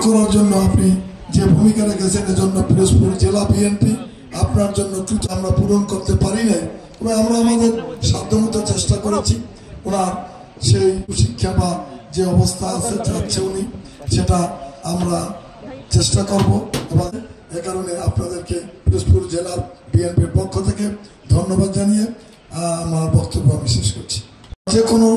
করার জন্য আপনি যে ভূমিকা রেখেছেন এজন্য পিরোজপুর জেলা বিএনপি আপনার জন্য আমরা পূরণ করতে পারি নাই, তবে আমরা আমাদের সাধ্যমতো চেষ্টা করেছি। ওনার সেই শিক্ষা বা যে অবস্থা আছে যাচ্ছে উনি, সেটা আমরা চেষ্টা করব। এবং এ কারণে আপনাদেরকে পিরোজপুর জেলার বিএনপির পক্ষ থেকে ধন্যবাদ জানিয়ে আমার বক্তব্য আমি শেষ করছি। যে কোনো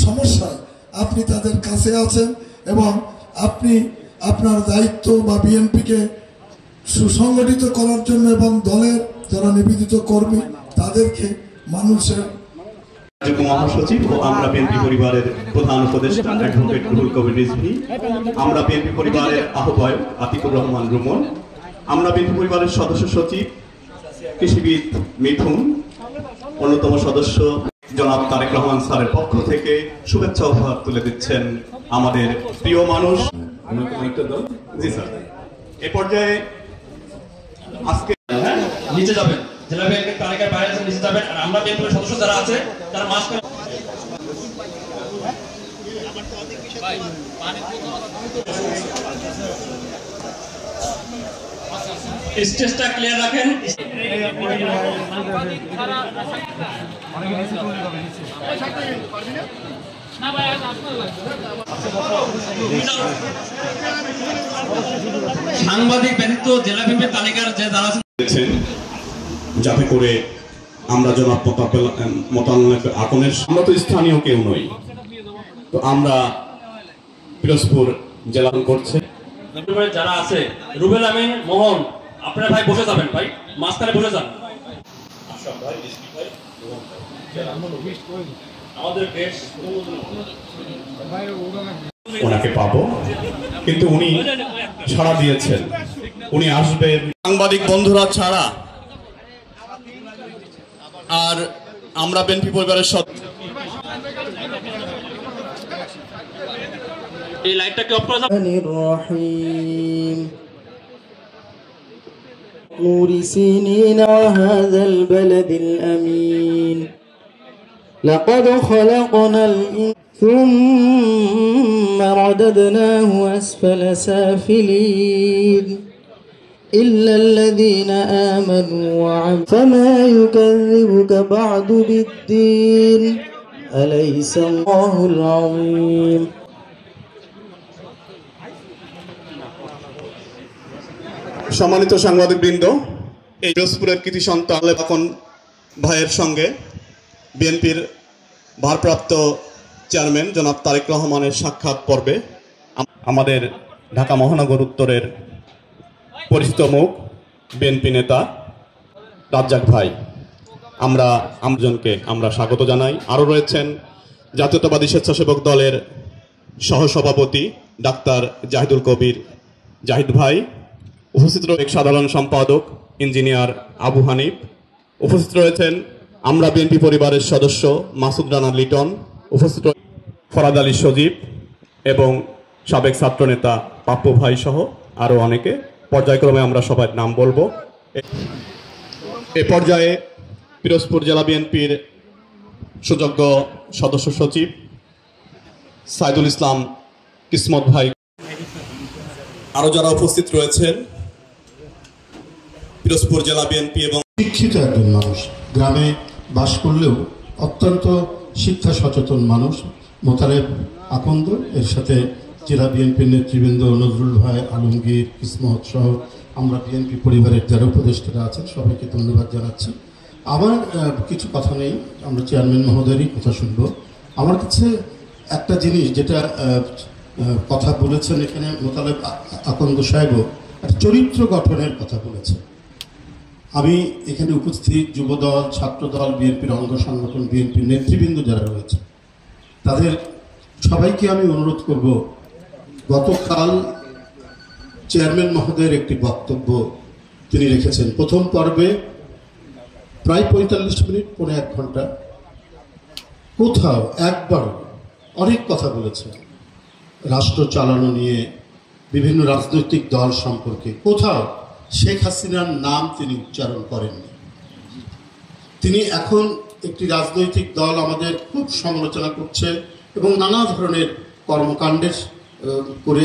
সমস্যায় আপনি তাদের কাছে আছেন এবং আপনি আপনার দায়িত্ব বা বিএনপিকে সুসংগঠিত করার জন্য এবং দলের যারা নিবেদিত কর্মী তাদেরকে মানুষের মহাসচিব ও আমরা বিএনপি পরিবারের প্রধান উপদেষ্টা অ্যাডভোকেট রুহুল কবির রিজভী, আমরা বিএনপি পরিবারের আহ্বায়ক আতিকুর রহমান রুমন, আমরা বিএনপি পরিবারের সদস্য সচিব কৃষিবিদ মিঠুন, অন্যতম সদস্য জনাব তারেক রহমান স্যারের পক্ষ থেকে শুভেচ্ছা উপহার তুলে দিচ্ছেন আমাদের প্রিয় মানুষ। জি স্যার, এ পর্যায়ে আজকে নিচে যাবেন, জেলা বিএনপির তালিকার বাইরে আছে নিচে যাবেন। আর আমরা বিএনপির সদস্য যারা আছে তারা মাস্ক স্টেজটা ক্লিয়ার রাখেন। সাংবাদিক ব্যতীত জেলা বিএনপির তালিকার যে যারা আছেন যাতে করে আমরা জনাব মোতালেব আকনের, আমরা তো স্থানীয় কেউ নই, তো আমরা পিরোজপুর জেলা করছে যারা আছে রুবেল আমিন মোহন, আপনারা ভাই বসে যাবেন, ভাই মাঝখানে বসে যান। আমাদের ওনাকে পাবো, কিন্তু উনি সাড়া দিয়েছেন উনি আসবেন। সাংবাদিক বন্ধুরা ছাড়া আর আমরা বিএনপি পরিবারের এই লাইটটাকে অফ করে দাও। نور سنين وهذا البلد الأمين لقد خلقنا ثم رددناه أسفل سافلين إلا الذين آمنوا وعملوا فما يكذبك بعد بالدين أليس الله العظيم সম্মানিত সাংবাদিকবৃন্দ, এই পিরোজপুরের কৃতি সন্তান এখন ভাইয়ের সঙ্গে বিএনপির ভারপ্রাপ্ত চেয়ারম্যান জনাব তারেক রহমানের সাক্ষাৎ পর্বে আমাদের ঢাকা মহানগর উত্তরের পরিচিত মুখ বিএনপি নেতা রাজ্জাক ভাই, আমরা আমজনকে আমরা স্বাগত জানাই। আরও রয়েছেন জাতীয়তাবাদী স্বেচ্ছাসেবক দলের সহসভাপতি ডাক্তার জাহিদুল কবির জাহিদ ভাই, উপস্থিত রয়েছেন সাধারণ সম্পাদক ইঞ্জিনিয়ার আবু হানিফ, উপস্থিত রয়েছেন আমরা বিএনপি পরিবারের সদস্য মাসুদ রানা লিটন, উপস্থিত ফরাদ আলী সজীব এবং সাবেক ছাত্রনেতা পাপ্পু ভাই সহ আরও অনেকে। পর্যায়ক্রমে আমরা সবার নাম বলবো। এ পর্যায়ে পিরোজপুর জেলা বিএনপির সুযোগ্য সদস্য সচিব সাইদুল ইসলাম কিসমত ভাই, আরও যারা উপস্থিত রয়েছেন পিরোজপুর জেলা বিএনপি এবং শিক্ষিত একজন মানুষ, গ্রামে বাস করলেও অত্যন্ত শিক্ষা সচেতন মানুষ মোতালেব আকন্দ, এর সাথে জেলা বিএনপির নেতৃবৃন্দ নজরুল ভাই, আলমগীর, কিসমত সহ আমরা বিএনপি পরিবারের যারা উপদেষ্টারা আছেন সবাইকে ধন্যবাদ জানাচ্ছি। আমার কিছু কথা নেই, আমরা চেয়ারম্যান মহোদয়েরই কথা শুনব। আমার কাছে একটা জিনিস যেটা কথা বলেছেন এখানে মোতালেব আকন্দ সাহেবও একটা চরিত্র গঠনের কথা বলেছেন। আমি এখানে উপস্থিত যুবদল, ছাত্রদল, বিএনপির অঙ্গ সংগঠন, বিএনপির নেতৃবৃন্দ যারা রয়েছে তাদের সবাইকে আমি অনুরোধ করব, গতকাল চেয়ারম্যান মহোদয়ের একটি বক্তব্য তিনি রেখেছেন প্রথম পর্বে প্রায় ৪৫ মিনিট, পৌনে ১ ঘন্টা, কোথাও একবার অনেক কথা বলেছেন রাষ্ট্র চালানো নিয়ে, বিভিন্ন রাজনৈতিক দল সম্পর্কে, কোথাও শেখ হাসিনার নাম তিনি উচ্চারণ করেননি। তিনি এখন একটি রাজনৈতিক দল আমাদের খুব সমালোচনা করছে এবং নানা ধরনের কর্মকাণ্ডের করে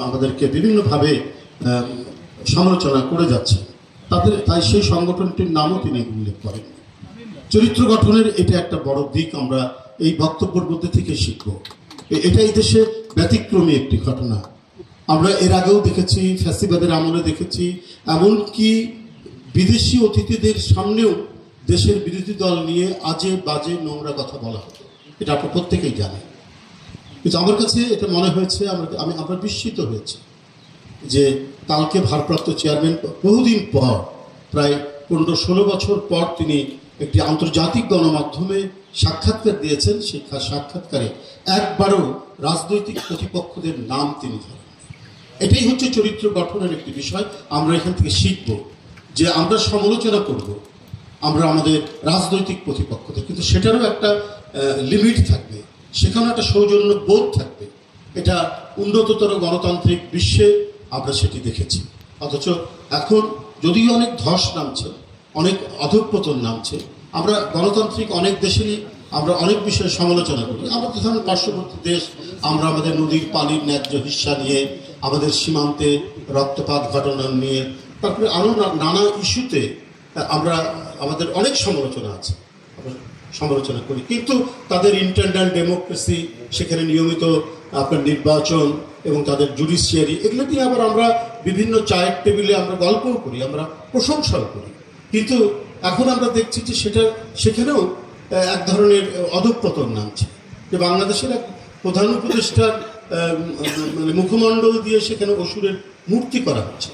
আমাদেরকে বিভিন্নভাবে সমালোচনা করে যাচ্ছে, তাই সেই সংগঠনটির নামও তিনি উল্লেখ করেন। চরিত্র গঠনের এটা একটা বড় দিক আমরা এই বক্তব্যের মধ্যে থেকে শিখব। এটা এই দেশে ব্যতিক্রমী একটি ঘটনা। আমরা এর আগেও দেখেছি, ফ্যাসিবাদের আমলে দেখেছি, এমনকি বিদেশি অতিথিদের সামনেও দেশের বিরোধী দল নিয়ে আজে বাজে নোংরা কথা বলা হতো। এটা আপনারা প্রত্যেকেই জানেন। কিন্তু আমার কাছে এটা মনে হয়েছে, আমরা বিস্মিত হয়েছি যে কালকে ভারপ্রাপ্ত চেয়ারম্যান বহুদিন পর, প্রায় 15-16 বছর পর তিনি একটি আন্তর্জাতিক গণমাধ্যমে সাক্ষাৎকার দিয়েছেন। সেই সাক্ষাৎকারে একবারও রাজনৈতিক প্রতিপক্ষদের নাম তিনি ধরেন। এটাই হচ্ছে চরিত্র গঠনের একটি বিষয়। আমরা এখান থেকে শিখব যে আমরা সমালোচনা করব আমরা আমাদের রাজনৈতিক প্রতিপক্ষদের, কিন্তু সেটারও একটা লিমিট থাকবে, সেখানেও একটা সৌজন্য বোধ থাকবে। এটা উন্নততর গণতান্ত্রিক বিশ্বে আমরা সেটি দেখেছি। অথচ এখন যদিও অনেক ধস নামছে, অনেক অধঃপতন নামছে, আমরা গণতান্ত্রিক অনেক দেশেরই আমরা অনেক বিষয়ে সমালোচনা করি। আমাদের ধরুন পার্শ্ববর্তী দেশ, আমরা আমাদের নদীর পানির ন্যায্য হিস্সা নিয়ে, আমাদের সীমান্তে রক্তপাত ঘটনা নিয়ে, তারপরে আরও নানা ইস্যুতে আমরা আমাদের অনেক সমালোচনা আছে, আমরা সমালোচনা করি। কিন্তু তাদের ইন্টারনাল ডেমোক্রেসি, সেখানে নিয়মিত আপনার নির্বাচন এবং তাদের জুডিশিয়ারি, এগুলো দিয়ে আবার আমরা বিভিন্ন চায়ের টেবিলে আমরা গল্পও করি, আমরা প্রশংসাও করি। কিন্তু এখন আমরা দেখছি যে সেখানেও এক ধরনের অধঃপতন নামছে, যে বাংলাদেশের এক প্রধান উপদেষ্টার মানে মুখমণ্ডল দিয়ে সেখানে অসুরের মূর্তি করা হচ্ছে।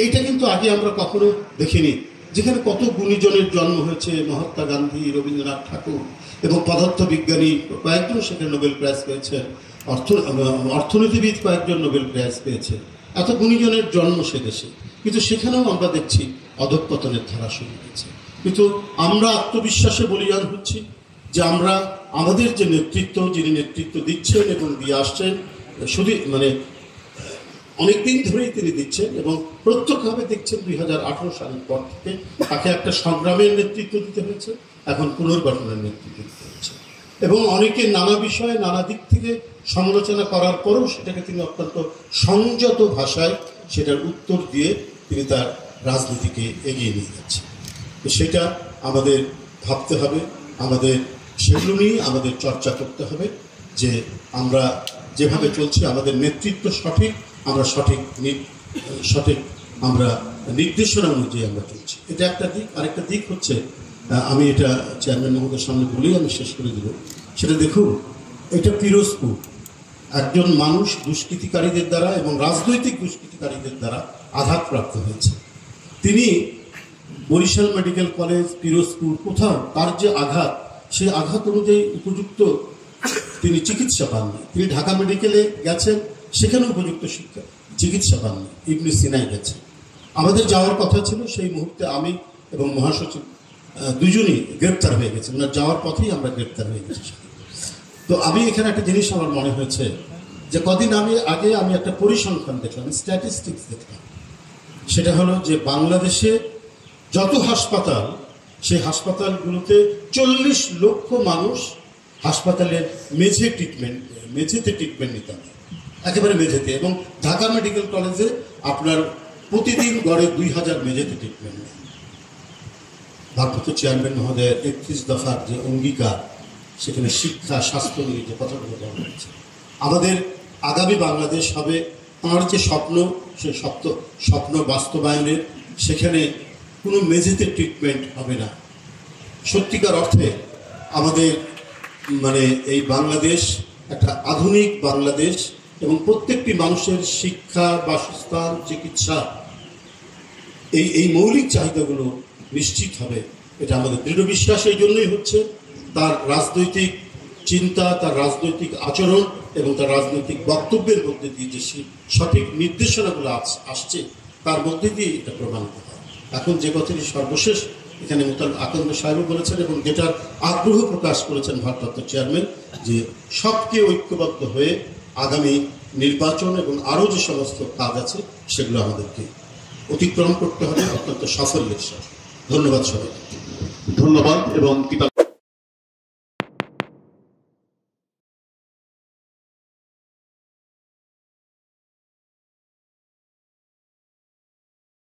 এইটা কিন্তু আগে আমরা কখনো দেখিনি। যেখানে কত গুণীজনের জন্ম হয়েছে, মহাত্মা গান্ধী, রবীন্দ্রনাথ ঠাকুর এবং পদার্থবিজ্ঞানী কয়েকজন সেখানে নোবেল প্রাইজ পেয়েছে, অর্থনীতিবিদ কয়েকজন নোবেল প্রাইজ পেয়েছে, এত গুণীজনের জন্ম সে দেশে। কিন্তু সেখানেও আমরা দেখছি অধঃপতনের ধারা শুরু হয়েছে। কিন্তু আমরা আত্মবিশ্বাসে বলিয়ান হচ্ছি যে আমরা আমাদের যে নেতৃত্ব, যিনি নেতৃত্ব দিচ্ছেন এবং দিয়ে আসছেন, শুধু মানে অনেকদিন ধরেই তিনি দিচ্ছেন এবং প্রত্যক্ষভাবে দেখছেন 2018 সালের পর থেকে তাকে একটা সংগ্রামের নেতৃত্ব দিতে হয়েছে, এখন পুনর্গঠনের নেতৃত্ব দিতে হয়েছে। এবং অনেকে নানা বিষয়ে নানা দিক থেকে সমালোচনা করার পরেও সেটাকে তিনি অত্যন্ত সংযত ভাষায় সেটার উত্তর দিয়ে তিনি তার রাজনীতিকে এগিয়ে নিয়ে যাচ্ছেন। তো সেটা আমাদের ভাবতে হবে, আমাদের সেগুলো নিয়ে আমাদের চর্চা করতে হবে যে আমরা যেভাবে চলছি আমাদের নেতৃত্ব সঠিক, আমরা সঠিক আমরা নির্দেশনা অনুযায়ী আমরা চলছি। এটা একটা দিক। আরেকটা দিক হচ্ছে, আমি এটা চেয়ারম্যান মহোদয়ের সামনে বলেই আমি শেষ করে দেব, সেটা দেখুন, এটা পিরোজপুর। একজন মানুষ দুষ্কৃতিকারীদের দ্বারা এবং রাজনৈতিক দুষ্কৃতিকারীদের দ্বারা আঘাতপ্রাপ্ত হয়েছে। তিনি বরিশাল মেডিকেল কলেজ, পিরোজপুর, কোথাও তার যে আঘাত, সেই আঘাত অনুযায়ী উপযুক্ত তিনি চিকিৎসা পাননি। তিনি ঢাকা মেডিকেলে গেছেন, সেখানে উপযুক্ত চিকিৎসা পাননি, ইবনে সিনায় গেছেন। আমাদের যাওয়ার কথা ছিল, সেই মুহূর্তে আমি এবং মহাসচিব দুজনই গ্রেপ্তার হয়ে গেছেন, মানে যাওয়ার পথেই আমরা গ্রেপ্তার হয়ে গেছি। তো আমি এখানে একটা জিনিস আমার মনে হয়েছে যে কদিন আগে আমি একটা পরিসংখ্যান দেখলাম, স্ট্যাটিস্টিক্স দেখলাম। সেটা হলো যে বাংলাদেশে যত হাসপাতাল, সেই হাসপাতালগুলোতে 40 লক্ষ মানুষ হাসপাতালের মেঝেতে ট্রিটমেন্ট নিতে হবে, একেবারে মেঝেতে। এবং ঢাকা মেডিকেল কলেজে আপনার প্রতিদিন গড়ে 2000 মেঝেতে ট্রিটমেন্ট নেয়। ভারপ্রাপ্ত চেয়ারম্যান মহোদয়ের 31 দফার যে অঙ্গীকার, সেখানে শিক্ষা, স্বাস্থ্য নিয়ে যে কথাগুলো বলা হয়েছে, আমাদের আগামী বাংলাদেশ হবে তাঁর যে স্বপ্ন, সেই স্বপ্ন বাস্তবায়নের, সেখানে কোনো মেঝেতে ট্রিটমেন্ট হবে না। সত্যিকার অর্থে আমাদের মানে এই বাংলাদেশ একটা আধুনিক বাংলাদেশ এবং প্রত্যেকটি মানুষের শিক্ষা, বাসস্থান, চিকিৎসা, এই মৌলিক চাহিদাগুলো নিশ্চিত হবে। এটা আমাদের দৃঢ় বিশ্বাস। এই জন্যই হচ্ছে তার রাজনৈতিক চিন্তা, তার রাজনৈতিক আচরণ এবং তার রাজনৈতিক বক্তব্যের মধ্যে দিয়ে যে সঠিক নির্দেশনাগুলো আসছে, তার মধ্যে দিয়ে এটা প্রমাণিত হয়। এখন যে কথাটি সর্বশেষ এখানে আকন্দ সাহেবও বলেছেন এবং যেটার আগ্রহ প্রকাশ করেছেন ভারপ্রাপ্ত চেয়ারম্যান, যে সবকে ঐক্যবদ্ধ হয়ে আগামী নির্বাচন এবং আরও যে সমস্ত কাজ আছে সেগুলো আমাদেরকে অতিক্রম করতে হবে অত্যন্ত সাফল্যের সাথে। ধন্যবাদ সবাই। ধন্যবাদ। এবং